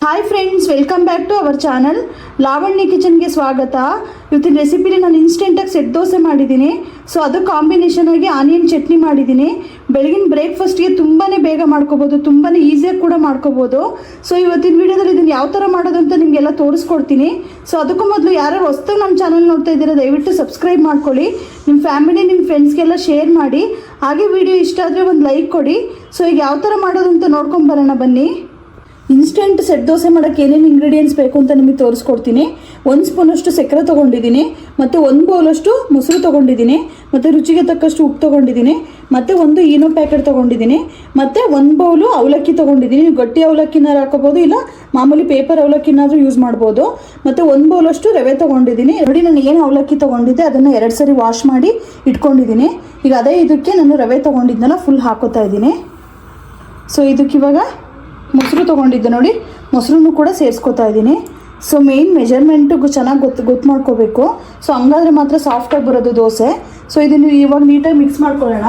Hi friends, welcome back to our channel Lavanya ಕಿಚನ್ಗೆ ಸ್ವಾಗತ. ಇವತ್ತಿನ ರೆಸಿಪಿಲಿ ನಾನು ಇನ್ಸ್ಟೆಂಟಾಗಿ ಸೆಟ್ ದೋಸೆ ಮಾಡಿದ್ದೀನಿ. ಸೊ ಅದು ಕಾಂಬಿನೇಷನ್ ಆಗಿ ಆನಿಯನ್ ಚಟ್ನಿ ಮಾಡಿದ್ದೀನಿ. ಬೆಳಗಿನ ಬ್ರೇಕ್ಫಾಸ್ಟ್ಗೆ ತುಂಬಾ ಬೇಗ ಮಾಡ್ಕೋಬೋದು, ತುಂಬಾ ಈಸಿಯಾಗಿ ಕೂಡ ಮಾಡ್ಕೋಬೋದು. ಸೊ ಇವತ್ತಿನ ವಿಡಿಯೋದಲ್ಲಿ ಇದನ್ನು ಯಾವ ಥರ ಮಾಡೋದು ಅಂತ ನಿಮಗೆಲ್ಲ ತೋರಿಸ್ಕೊಡ್ತೀನಿ. ಸೊ ಅದಕ್ಕೂ ಮೊದಲು ಯಾರು ಹೊಸ್ದಾಗಿ ನಮ್ಮ ಚಾನಲ್ ನೋಡ್ತಾ ಇದ್ದೀರಾ ದಯವಿಟ್ಟು ಸಬ್ಸ್ಕ್ರೈಬ್ ಮಾಡ್ಕೊಳ್ಳಿ. ನಿಮ್ಮ ಫ್ಯಾಮಿಲಿ ನಿಮ್ಮ ಫ್ರೆಂಡ್ಸ್ಗೆಲ್ಲ ಶೇರ್ ಮಾಡಿ. ಹಾಗೆ ವಿಡಿಯೋ ಇಷ್ಟ ಆದರೆ ಒಂದು ಲೈಕ್ ಕೊಡಿ. ಸೊ ಈಗ ಯಾವ ಥರ ಮಾಡೋದು ಅಂತ ನೋಡ್ಕೊಂಬರೋಣ ಬನ್ನಿ. ಇನ್ಸ್ಟೆಂಟ್ ಸೆಟ್ ದೋಸೆ ಮಾಡೋಕ್ಕೆ ಏನೇನು ಇಂಗ್ರೀಡಿಯೆಂಟ್ಸ್ ಬೇಕು ಅಂತ ನಿಮಗೆ ತೋರಿಸ್ಕೊಡ್ತೀನಿ. 1 ಸ್ಪೂನಷ್ಟು ಸಕ್ಕರೆ ತೊಗೊಂಡಿದ್ದೀನಿ, ಮತ್ತು 1 ಬೌಲಷ್ಟು ಮೊಸರು ತೊಗೊಂಡಿದ್ದೀನಿ, ಮತ್ತು ರುಚಿಗೆ ತಕ್ಕಷ್ಟು ಉಪ್ಪು ತೊಗೊಂಡಿದ್ದೀನಿ, ಮತ್ತು 1 ಈನೋ ಪ್ಯಾಕೆಟ್ ತೊಗೊಂಡಿದ್ದೀನಿ, ಮತ್ತು 1 ಬೌಲು ಅವಲಕ್ಕಿ ತೊಗೊಂಡಿದ್ದೀನಿ. ನೀವು ಗಟ್ಟಿ ಅವಲಕ್ಕಿನಾರು ಹಾಕೋಬೋದು, ಇಲ್ಲ ಮಾಮೂಲಿ ಪೇಪರ್ ಅವಲಕ್ಕಿನಾದರೂ ಯೂಸ್ ಮಾಡ್ಬೋದು. ಮತ್ತು 1 ಬೌಲಷ್ಟು ರವೆ ತೊಗೊಂಡಿದ್ದೀನಿ. ನೋಡಿ, ನಾನು ಏನು ಅವಲಕ್ಕಿ ತೊಗೊಂಡಿದ್ದೆ ಅದನ್ನು 2 ಸರಿ ವಾಶ್ ಮಾಡಿ ಇಟ್ಕೊಂಡಿದ್ದೀನಿ. ಈಗ ಅದೇ ಇದಕ್ಕೆ ನಾನು ರವೆ ತೊಗೊಂಡಿದ್ದೆಲ್ಲ ಫುಲ್ ಹಾಕೋತಾ ಇದ್ದೀನಿ. ಸೊ ಇದಕ್ಕಿವಾಗ ಮೊಸರು ತೊಗೊಂಡಿದ್ದೆ ನೋಡಿ, ಮೊಸರು ಕೂಡ ಸೇರಿಸ್ಕೊತಾ ಇದ್ದೀನಿ. ಸೊ ಮೇಯ್ನ್ ಮೆಜರ್ಮೆಂಟು ಚೆನ್ನಾಗಿ ಗೊತ್ತು ಮಾಡ್ಕೋಬೇಕು. ಸೊ ಹಂಗಾದ್ರೆ ಮಾತ್ರ ಸಾಫ್ಟಾಗಿ ಬರೋದು ದೋಸೆ. ಸೊ ಇದನ್ನು ಇವಾಗ ನೀಟಾಗಿ ಮಿಕ್ಸ್ ಮಾಡ್ಕೊಳ್ಳೋಣ.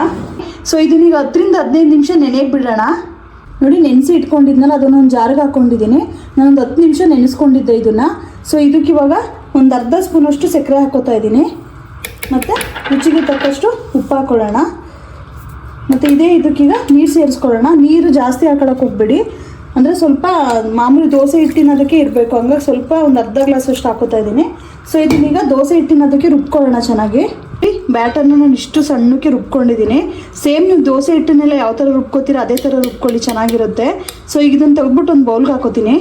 ಸೊ ಇದನ್ನ ಈಗ 10 ರಿಂದ 15 ನಿಮಿಷ ನೆನೆಯಕ್ಕೆ ಬಿಡೋಣ. ನೋಡಿ, ನೆನೆಸಿ ಇಟ್ಕೊಂಡಿದ್ನಲ್ಲ ಅದನ್ನೊಂದು ಜಾರಿಗೆ ಹಾಕ್ಕೊಂಡಿದ್ದೀನಿ. ನಾನೊಂದು 10 ನಿಮಿಷ ನೆನೆಸ್ಕೊಂಡಿದ್ದೆ ಇದನ್ನು. ಸೊ ಇದಕ್ಕಿವಾಗ ಒಂದು ಅರ್ಧ ಸ್ಪೂನಷ್ಟು ಸಕ್ಕರೆ ಹಾಕೋತಾ ಇದ್ದೀನಿ, ಮತ್ತು ರುಚಿಗೆ ತಕ್ಕಷ್ಟು ಉಪ್ಪು ಹಾಕ್ಕೊಳ್ಳೋಣ. ಮತ್ತು ಇದಕ್ಕೀಗ ನೀರು ಸೇರಿಸ್ಕೊಳ್ಳೋಣ. ನೀರು ಜಾಸ್ತಿ ಹಾಕೊಳ್ಳೋಕೆ ಹೋಗ್ಬೇಡಿ, ಅಂದರೆ ಸ್ವಲ್ಪ ಮಾಮೂಲಿ ದೋಸೆ ಹಿಟ್ಟಿನೋದಕ್ಕೆ ಇರಬೇಕು. ಹಂಗಾಗಿ ಸ್ವಲ್ಪ ಒಂದು ಅರ್ಧ ಗ್ಲಾಸಷ್ಟು ಹಾಕೋತಾ ಇದ್ದೀನಿ. ಸೊ ಇದನ್ನೀಗ ದೋಸೆ ಹಿಟ್ಟಿನೋದಕ್ಕೆ ರುಬ್ಕೊಳ್ಳೋಣ ಚೆನ್ನಾಗಿ. ಬ್ಯಾಟರ್ನ ನಾನು ಇಷ್ಟು ಸಣ್ಣಕ್ಕೆ ರುಬ್ಕೊಂಡಿದ್ದೀನಿ. ಸೇಮ್ ನೀವು ದೋಸೆ ಹಿಟ್ಟನ್ನೆಲ್ಲ ಯಾವ ಥರ ರುಬ್ಕೋತೀರ ಅದೇ ಥರ ರುಬ್ಕೊಳ್ಳಿ, ಚೆನ್ನಾಗಿರುತ್ತೆ. ಸೊ ಈಗ ಇದನ್ನು ತೆಗೆದ್ಬಿಟ್ಟು ಒಂದು ಬೌಲ್ಗೆ ಹಾಕೋತೀನಿ.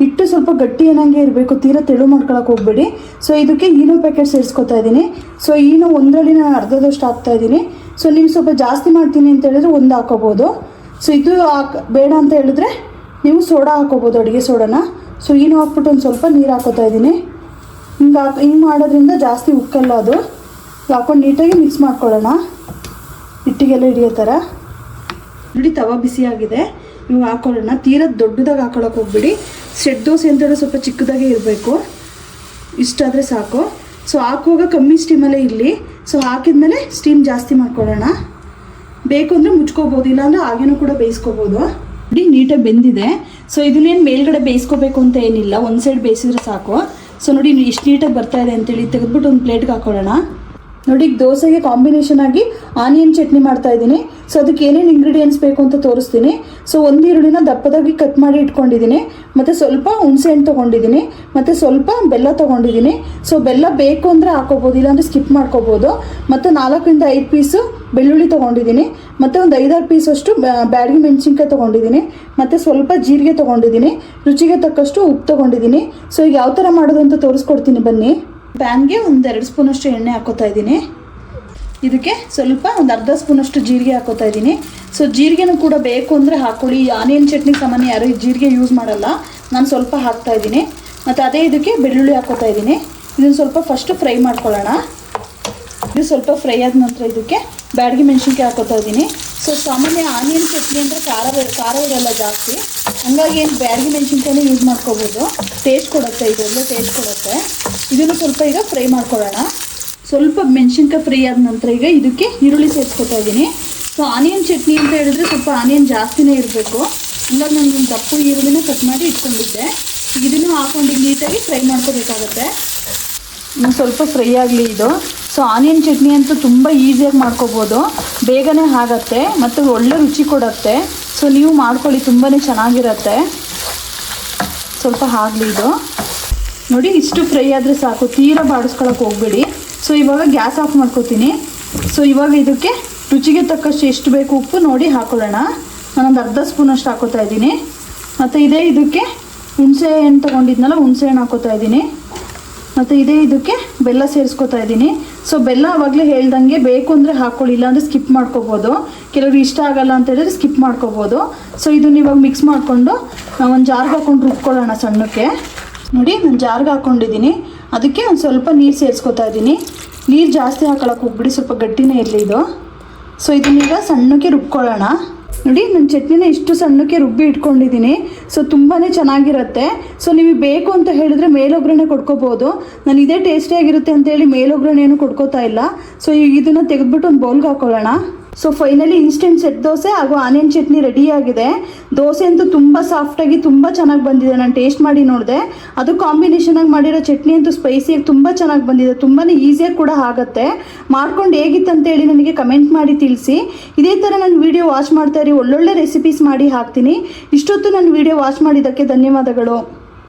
ಹಿಟ್ಟು ಸ್ವಲ್ಪ ಗಟ್ಟಿ ಏನಂಗೆ ಇರಬೇಕು, ತೀರಾ ತೆಳು ಮಾಡ್ಕೊಳಕ್ಕೆ ಹೋಗ್ಬೇಡಿ. ಸೊ ಇದಕ್ಕೆ ಈನೋ ಪ್ಯಾಕೆಟ್ ಸೇರಿಸ್ಕೊತಾ ಇದ್ದೀನಿ. ಸೊ ಈನೋ ಒಂದರಲ್ಲಿ ನಾನು ಅರ್ಧದಷ್ಟು ಹಾಕ್ತಾ ಇದ್ದೀನಿ. ಸೊ ನೀವು ಸ್ವಲ್ಪ ಜಾಸ್ತಿ ಮಾಡ್ತೀನಿ ಅಂತ ಹೇಳಿದ್ರೆ 1 ಹಾಕೋಬೋದು. ಸೊ ಇದು ಬೇಡ ಅಂತ ಹೇಳಿದ್ರೆ ನೀವು ಸೋಡಾ ಹಾಕೋಬೋದು, ಅಡುಗೆ ಸೋಡಾನ. ಸೊ ಈನೋ ಹಾಕ್ಬಿಟ್ಟು ಒಂದು ಸ್ವಲ್ಪ ನೀರು ಹಾಕೋತಾ ಇದ್ದೀನಿ. ಹಿಂಗೆ ಮಾಡೋದ್ರಿಂದ ಜಾಸ್ತಿ ಉಕ್ಕಲ್ಲ ಅದು. ಹಾಕೊಂಡು ನೀಟಾಗಿ ಮಿಕ್ಸ್ ಮಾಡ್ಕೊಳ್ಳೋಣ, ಹಿಟ್ಟಿಗೆಲ್ಲ ಹಿಡಿಯೋ ಥರ. ನೋಡಿ, ತವ ಬಿಸಿಯಾಗಿದೆ, ಇವಾಗ ಹಾಕೊಳ್ಳೋಣ. ತೀರಾ ದೊಡ್ಡದಾಗಿ ಹಾಕೊಳ್ಳೋಕೆ ಹೋಗ್ಬಿಡಿ. ಸೆಟ್ ದೋಸೆ ಅಂತೇಳಿ ಸ್ವಲ್ಪ ಚಿಕ್ಕದಾಗೇ ಇರಬೇಕು, ಇಷ್ಟಾದರೆ ಸಾಕು. ಸೊ ಹಾಕುವಾಗ ಕಮ್ಮಿ ಸ್ಟೀಮಲ್ಲೇ ಇರಲಿ. ಸೊ ಹಾಕಿದ್ಮೇಲೆ ಸ್ಟೀಮ್ ಜಾಸ್ತಿ ಮಾಡ್ಕೊಳ್ಳೋಣ. ಬೇಕು ಅಂದರೆ ಮುಚ್ಕೋಬೋದು, ಇಲ್ಲಾಂದರೆ ಹಾಗೇನೂ ಕೂಡ ಬೇಯಿಸ್ಕೋಬೋದು. ನೋಡಿ, ನೀಟಾಗಿ ಬೆಂದಿದೆ. ಸೊ ಇದನ್ನೇನು ಮೇಲ್ಗಡೆ ಬೇಯಿಸ್ಕೋಬೇಕು ಅಂತ ಏನಿಲ್ಲ, ಒಂದು ಸೈಡ್ ಬೇಯಿಸಿದ್ರೆ ಸಾಕು. ಸೊ ನೋಡಿ, ಇಷ್ಟು ನೀಟಾಗಿ ಬರ್ತಾಯಿದೆ ಅಂತೇಳಿ ತೆಗೆದ್ಬಿಟ್ಟು ಒಂದು ಪ್ಲೇಟ್ಗೆ ಹಾಕೊಳ್ಳೋಣ. ನೋಡಿ, ದೋಸೆಗೆ ಕಾಂಬಿನೇಷನ್ ಆಗಿ ಆನಿಯನ್ ಚಟ್ನಿ ಮಾಡ್ತಾ ಇದ್ದೀನಿ. ಸೊ ಅದಕ್ಕೆ ಏನೇನು ಇಂಗ್ರೀಡಿಯೆಂಟ್ಸ್ ಬೇಕು ಅಂತ ತೋರಿಸ್ತೀನಿ. ಸೊ 1 ಈರುಳ್ಳಿನ ದಪ್ಪದಾಗಿ ಕಟ್ ಮಾಡಿ ಇಟ್ಕೊಂಡಿದ್ದೀನಿ, ಮತ್ತು ಸ್ವಲ್ಪ ಹುಣಸೆಹಣ್ಣು ತೊಗೊಂಡಿದ್ದೀನಿ, ಮತ್ತು ಸ್ವಲ್ಪ ಬೆಲ್ಲ ತೊಗೊಂಡಿದ್ದೀನಿ. ಸೊ ಬೆಲ್ಲ ಬೇಕು ಅಂದರೆ ಹಾಕೋಬೋದು, ಇಲ್ಲಾಂದರೆ ಸ್ಕಿಪ್ ಮಾಡ್ಕೋಬೋದು. ಮತ್ತು 4 ರಿಂದ 5 ಪೀಸು ಬೆಳ್ಳುಳ್ಳಿ ತೊಗೊಂಡಿದ್ದೀನಿ, ಮತ್ತು ಒಂದು 5-6 ಪೀಸಷ್ಟು ಬ್ಯಾಡಗಿ ಮೆಣಸಿನ್ಕಾಯಿ ತೊಗೊಂಡಿದ್ದೀನಿ, ಮತ್ತು ಸ್ವಲ್ಪ ಜೀರಿಗೆ ತೊಗೊಂಡಿದ್ದೀನಿ, ರುಚಿಗೆ ತಕ್ಕಷ್ಟು ಉಪ್ಪು ತೊಗೊಂಡಿದ್ದೀನಿ. ಸೊ ಈಗ ಯಾವ ಥರ ಮಾಡೋದು ಅಂತ ತೋರಿಸ್ಕೊಡ್ತೀನಿ ಬನ್ನಿ. ಪ್ಯಾನ್ಗೆ ಒಂದು 2 ಸ್ಪೂನಷ್ಟು ಎಣ್ಣೆ ಹಾಕೋತಾ ಇದ್ದೀನಿ. ಇದಕ್ಕೆ ಸ್ವಲ್ಪ ಒಂದು ಅರ್ಧ ಸ್ಪೂನಷ್ಟು ಜೀರಿಗೆ ಹಾಕೋತಾ ಇದ್ದೀನಿ. ಸೊ ಜೀರಿಗೆನೂ ಕೂಡ ಬೇಕು ಅಂದರೆ ಹಾಕ್ಕೊಳ್ಳಿ. ಆನಿಯನ್ ಚಟ್ನಿ ಸಾಮಾನ್ಯ ಯಾರು ಜೀರಿಗೆ ಯೂಸ್ ಮಾಡಲ್ಲ, ನಾನು ಸ್ವಲ್ಪ ಹಾಕ್ತಾ ಇದ್ದೀನಿ. ಮತ್ತು ಅದೇ ಇದಕ್ಕೆ ಬೆಳ್ಳುಳ್ಳಿ ಹಾಕೋತಾ ಇದ್ದೀನಿ. ಇದನ್ನು ಸ್ವಲ್ಪ ಫಸ್ಟು ಫ್ರೈ ಮಾಡ್ಕೊಳ್ಳೋಣ. ಇದು ಸ್ವಲ್ಪ ಫ್ರೈ ಆದ ನಂತರ ಇದಕ್ಕೆ ಬ್ಯಾಡಗಿ ಮೆಣಸಿನ್ಕಾಯಿ ಹಾಕೋತಾ ಇದ್ದೀನಿ. ಸೊ ಸಾಮಾನ್ಯ ಆನಿಯನ್ ಚಟ್ನಿ ಅಂದರೆ ಖಾರ ಇರಲ್ಲ ಜಾಸ್ತಿ, ಹಂಗಾಗಿ ಏನು ಬ್ಯಾಡಗಿ ಮೆಣಸಿನ್ಕಾಯಿನೇ ಯೂಸ್ ಮಾಡ್ಕೋಬೋದು. ಟೇಸ್ಟ್ ಕೊಡುತ್ತೆ, ಇದೆಲ್ಲ ಟೇಸ್ಟ್ ಕೊಡುತ್ತೆ. ಇದನ್ನು ಸ್ವಲ್ಪ ಈಗ ಫ್ರೈ ಮಾಡ್ಕೊಳ್ಳೋಣ. ಸ್ವಲ್ಪ ಮೆಣಸಿನ್ಕಾಯಿ ಫ್ರೈ ಆದ ನಂತರ ಈಗ ಇದಕ್ಕೆ ಈರುಳ್ಳಿ ಸೇರಿಸ್ಕೊತಾ ಇದ್ದೀನಿ. ಸೊ ಆನಿಯನ್ ಚಟ್ನಿ ಅಂತ ಹೇಳಿದ್ರೆ ಸ್ವಲ್ಪ ಆನಿಯನ್ ಜಾಸ್ತಿನೇ ಇರಬೇಕು, ಹಂಗಾಗಿ ನಾನು ಒಂದು ದಪ್ಪು ಈರುಳ್ಳಿನ ಕಟ್ ಮಾಡಿ ಇಟ್ಕೊಂಡಿದ್ದೆ. ಇದನ್ನು ಹಾಕೊಂಡು ನೀಟಾಗಿ ಫ್ರೈ ಮಾಡ್ಕೋಬೇಕಾಗತ್ತೆ. ಇನ್ನು ಸ್ವಲ್ಪ ಫ್ರೈ ಆಗಲಿ ಇದು. ಸೊ ಆನಿಯನ್ ಚಟ್ನಿ ಅಂತೂ ತುಂಬ ಈಸಿಯಾಗಿ ಮಾಡ್ಕೋಬೋದು, ಬೇಗನೆ ಆಗುತ್ತೆ ಮತ್ತು ಒಳ್ಳೆ ರುಚಿ ಕೊಡುತ್ತೆ. ಸೊ ನೀವು ಮಾಡ್ಕೊಳ್ಳಿ, ತುಂಬಾ ಚೆನ್ನಾಗಿರುತ್ತೆ. ಸ್ವಲ್ಪ ಆಗಲಿ ಇದು. ನೋಡಿ, ಇಷ್ಟು ಫ್ರೈ ಆದರೆ ಸಾಕು, ತೀರಾ ಬಾಡಿಸ್ಕೊಳಕ್ಕೆ ಹೋಗ್ಬೇಡಿ. ಸೊ ಇವಾಗ ಗ್ಯಾಸ್ ಆಫ್ ಮಾಡ್ಕೋತೀನಿ. ಸೊ ಇವಾಗ ಇದಕ್ಕೆ ರುಚಿಗೆ ತಕ್ಕಷ್ಟು ಎಷ್ಟು ಬೇಕು ಉಪ್ಪು ನೋಡಿ ಹಾಕೊಳ್ಳೋಣ. ನಾನೊಂದು ಅರ್ಧ ಸ್ಪೂನಷ್ಟು ಹಾಕೋತಾ ಇದ್ದೀನಿ. ಮತ್ತು ಇದಕ್ಕೆ ಹುಣಸೆ ಹಣ್ಣು ತೊಗೊಂಡಿದ್ನಲ್ಲ, ಹುಣಸೆ ಹಣ್ಣು ಹಾಕೋತಾ ಇದ್ದೀನಿ. ಮತ್ತು ಇದಕ್ಕೆ ಬೆಲ್ಲ ಸೇರಿಸ್ಕೊತಾ ಇದ್ದೀನಿ. ಸೊ ಬೆಲ್ಲ ಆವಾಗಲೇ ಹೇಳ್ದಂಗೆ ಬೇಕು ಅಂದರೆ ಹಾಕ್ಕೊಳ್ಳಿ, ಇಲ್ಲಾಂದರೆ ಸ್ಕಿಪ್ ಮಾಡ್ಕೋಬೋದು. ಕೆಲವರು ಇಷ್ಟ ಆಗಲ್ಲ ಅಂತ ಹೇಳಿದ್ರೆ ಸ್ಕಿಪ್ ಮಾಡ್ಕೋಬೋದು. ಸೊ ಇದನ್ನು ಇವಾಗ ಮಿಕ್ಸ್ ಮಾಡಿಕೊಂಡು ಒಂದು ಜಾರ್ಗೆ ಹಾಕ್ಕೊಂಡು ರುಬ್ಕೊಳ್ಳೋಣ ಸಣ್ಣಕ್ಕೆ. ನೋಡಿ, ನಾನು ಜಾರ್ಗೆ ಹಾಕ್ಕೊಂಡಿದ್ದೀನಿ. ಅದಕ್ಕೆ ಒಂದು ಸ್ವಲ್ಪ ನೀರು ಸೇರಿಸ್ಕೊತಾ ಇದ್ದೀನಿ. ನೀರು ಜಾಸ್ತಿ ಹಾಕೊಳ್ಳೋಕೆ ಹೋಗ್ಬಿಡಿ, ಸ್ವಲ್ಪ ಗಟ್ಟಿನೇ ಇರಲಿ ಇದು. ಸೊ ಇದನ್ನೀಗ ಸಣ್ಣಕ್ಕೆ ರುಬ್ಕೊಳ್ಳೋಣ. ನೋಡಿ, ನಾನು ಚಟ್ನಿನ ಇಷ್ಟು ಸಣ್ಣಕ್ಕೆ ರುಬ್ಬಿ ಇಟ್ಕೊಂಡಿದ್ದೀನಿ. ಸೊ ತುಂಬಾ ಚೆನ್ನಾಗಿರುತ್ತೆ. ಸೊ ನೀವು ಬೇಕು ಅಂತ ಹೇಳಿದ್ರೆ ಮೇಲೊಗ್ಗರಣೆ ಕೊಡ್ಕೋಬೋದು. ನಾನು ಇದೇ ಟೇಸ್ಟಿಯಾಗಿರುತ್ತೆ ಅಂತೇಳಿ ಮೇಲೊಗ್ಗರಣೆ ಏನು ಕೊಡ್ಕೋತಾ ಇಲ್ಲ. ಸೊ ಈಗ ಇದನ್ನು ತೆಗೆದ್ಬಿಟ್ಟು ಒಂದು ಬೌಲ್ಗೆ ಹಾಕೊಳ್ಳೋಣ. So finally instant set dosa ಹಾಗೂ ಆನಿಯನ್ ಚಟ್ನಿ ರೆಡಿಯಾಗಿದೆ. ದೋಸೆ ಅಂತೂ ತುಂಬ ಸಾಫ್ಟಾಗಿ ತುಂಬ ಚೆನ್ನಾಗಿ ಬಂದಿದೆ. ನಾನು ಟೇಸ್ಟ್ ಮಾಡಿ ನೋಡಿದೆ. ಅದು ಕಾಂಬಿನೇಷನಾಗಿ ಮಾಡಿರೋ ಚಟ್ನಿ ಅಂತೂ ಸ್ಪೈಸಿಯಾಗಿ ತುಂಬ ಚೆನ್ನಾಗಿ ಬಂದಿದೆ. ತುಂಬಾ ಈಸಿಯಾಗಿ ಕೂಡ ಆಗುತ್ತೆ. ಮಾಡ್ಕೊಂಡು ಹೇಗಿತ್ತು ಅಂತೇಳಿ ನನಗೆ ಕಮೆಂಟ್ ಮಾಡಿ ತಿಳಿಸಿ. ಇದೇ ಥರ ನಾನು ವಿಡಿಯೋ ವಾಚ್ ಮಾಡ್ತಾ ಇರಿ, ಒಳ್ಳೊಳ್ಳೆ ರೆಸಿಪೀಸ್ ಮಾಡಿ ಹಾಕ್ತೀನಿ. ಇಷ್ಟೊತ್ತು ನಾನು ವಿಡಿಯೋ ವಾಚ್ ಮಾಡಿದ್ದಕ್ಕೆ ಧನ್ಯವಾದಗಳು.